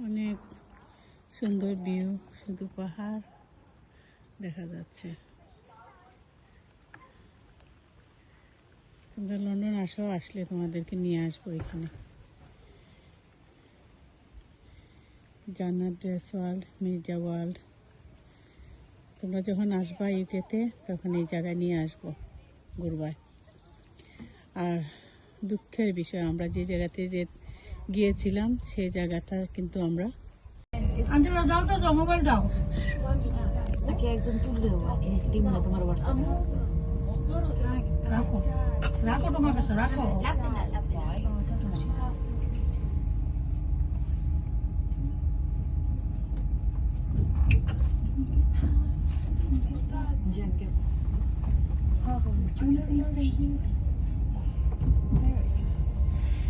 অনেক সুন্দর ভিউ, শুধু পাহাড় দেখা যাচ্ছে। তোমরা লন্ডন আসো, আসলে তোমাদেরকে নিয়ে আসবো এখানে। জান্নাত ড্রেস ওয়ার্ল্ড, মির্জা ওয়ার্ল্ড। তোমরা যখন আসবা ইউকেতে তখন এই জায়গায় নিয়ে আসবো ঘুরবায়। আর দুঃখের বিষয়, আমরা যে জায়গাতে গিয়েছিলাম সেই জায়গাটা কিন্তু আমরা মোবাইল দাও। আচ্ছা একজন তুললে দিব না তোমার হোয়াটসঅ্যাপে। রাখো রাখো তোমার কাছে রাখো। Dziękuję.